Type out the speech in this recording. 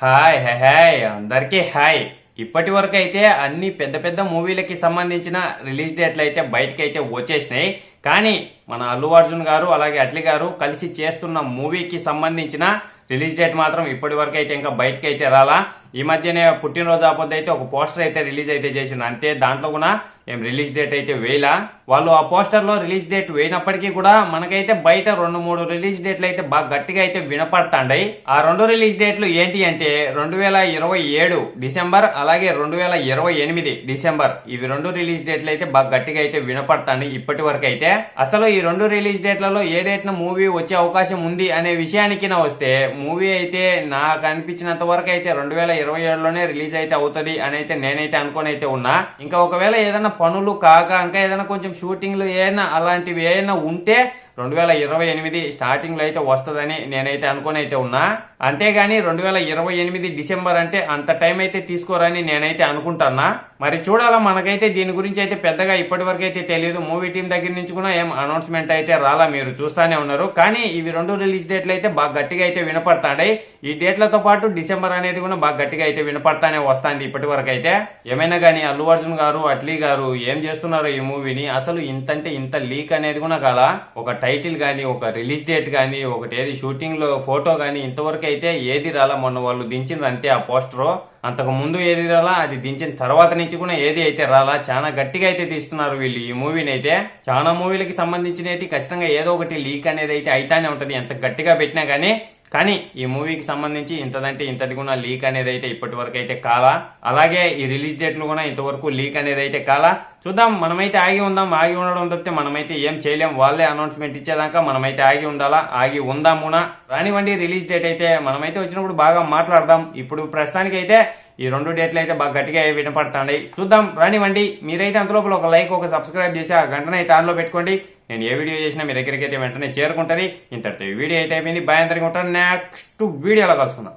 Hi hi hi అందరికీ hi. ఇప్పటి వరకు అయితే అన్ని పెద్ద పెద్ద మూవీలకి సంబంధించిన రిలీజ్ డేట్లు అయితే బయటకి అయితే వచ్చేసినాయి. కానీ మన అల్లు అర్జున్ గారు అలాగే అట్లీ గారు కలిసి చేస్తున్న మూవీకి సంబంధించిన రిలీజ్ డేట్ మాత్రం ఇప్పటి వరకు అయితే ఇంకా బయటకి అయితే రాలా. ఈ మధ్యనే పుట్టినరోజు ఆపొద్దు అయితే ఒక పోస్టర్ అయితే రిలీజ్ అయితే చేసింది, అంతే. దాంట్లో కూడా ఏం రిలీజ్ డేట్ అయితే వేయలా. వాళ్ళు ఆ పోస్టర్ లో రిలీజ్ డేట్ వేయినప్పటికీ కూడా మనకైతే బయట 2-3 రిలీజ్ డేట్లు అయితే బాగా గట్టిగా అయితే వినపడతాండాయి. ఆ 2 రిలీజ్ డేట్లు ఏంటి అంటే 2027 డిసెంబర్ అలాగే 2028 డిసెంబర్. ఇవి 2 రిలీజ్ డేట్లు అయితే బాగా గట్టిగా అయితే వినపడతాయి ఇప్పటి వరకు అయితే. అసలు ఈ 2 రిలీజ్ డేట్లలో ఏ డేట్ న మూవీ వచ్చే అవకాశం ఉంది అనే విషయానికి వస్తే, మూవీ అయితే నాకు అనిపించినంత వరకు అయితే 2027లోనే రిలీజ్ అయితే అవుతుంది అని అయితే నేనైతే అనుకొని అయితే ఉన్నా. ఇంకా ఒకవేళ ఏదైనా పనులు కాక ఇంకా ఏదైనా కొంచెం షూటింగ్లు ఏదైనా అలాంటివి ఏదైనా ఉంటే 2028 స్టార్టింగ్ లో అయితే వస్తుందని నేనైతే అనుకొని అయితే ఉన్నా. అంతేగాని 2028 డిసెంబర్ అంటే అంత టైం అయితే తీసుకోరని నేనైతే అనుకుంటున్నా. మరి చూడాలా, మనకైతే దీని గురించి అయితే పెద్దగా ఇప్పటి వరకు అయితే తెలియదు. మూవీ టీం దగ్గర నుంచి కూడా ఏం అనౌన్స్మెంట్ అయితే రాలా, మీరు చూస్తానే ఉన్నారు. కానీ ఇవి 2 రిలీజ్ డేట్లు అయితే బాగా గట్టిగా అయితే వినపడతాయి. ఈ డేట్లతో పాటు డిసెంబర్ అనేది కూడా బాగా గట్టిగా అయితే వినపడతానే వస్తుంది ఇప్పటి వరకు అయితే. ఏమైనా కానీ అల్లు అర్జున్ గారు అట్లీ గారు ఏం చేస్తున్నారు ఈ మూవీని, అసలు ఇంతంటే ఇంత లీక్ అనేది కూడా కాల. ఒక టైటిల్ గానీ, ఒక రిలీజ్ డేట్ గానీ, ఒకటి ఏది షూటింగ్ లో ఫోటో గానీ ఇంతవరకు అయితే ఏది రాలా. మొన్న వాళ్ళు దించిండ్రు అంతే ఆ పోస్టర్. అంతకు ముందు ఏది రాలా, అది దించిన తర్వాత నుంచి కూడా ఏది అయితే రాలా. చాలా గట్టిగా అయితే తీస్తున్నారు వీళ్ళు ఈ మూవీని అయితే. చాలా మూవీలకి సంబంధించినవి ఖచ్చితంగా ఏదో ఒకటి లీక్ అనేది అయితే అయితానే ఉంటది, ఎంత గట్టిగా పెట్టినా గానీ. కానీ ఈ మూవీకి సంబంధించి ఇంతదంటే ఇంతది కూడా లీక్ అనేది అయితే ఇప్పటి వరకు అయితే కాలా. అలాగే ఈ రిలీజ్ డేట్లు కూడా ఇంతవరకు లీక్ అనేది అయితే కాలా. చూద్దాం, మనమైతే ఆగి ఉందాం. ఆగి ఉండడం తప్పితే మనమైతే ఏం చేయలేం. వాళ్ళే అనౌన్స్మెంట్ ఇచ్చేదాకా మనమైతే ఆగి ఉండాలా. ఆగి ఉందామునా రానివ్వండి. రిలీజ్ డేట్ అయితే మనమైతే వచ్చినప్పుడు బాగా మాట్లాడదాం. ఇప్పుడు ప్రస్తుతానికి అయితే ఈ 2 డేట్లు అయితే బాగా గట్టిగా వినపడతాయి. చూద్దాం, రానివ్వండి. మీరైతే అంతలోపల ఒక లైక్ ఒక సబ్స్క్రైబ్ చేసి ఆ గంటనైతే ఆన్లో పెట్టుకోండి. నేను ఏ వీడియో చేసినా మీ దగ్గరికి అయితే వెంటనే చేరుకుంటుంది. ఇంతటితో ఈ వీడియో అయితే అయిపోయింది. బాయ్, అందరికీ ఉంటాను. నెక్స్ట్ వీడియోలో కలుసుకుందాం.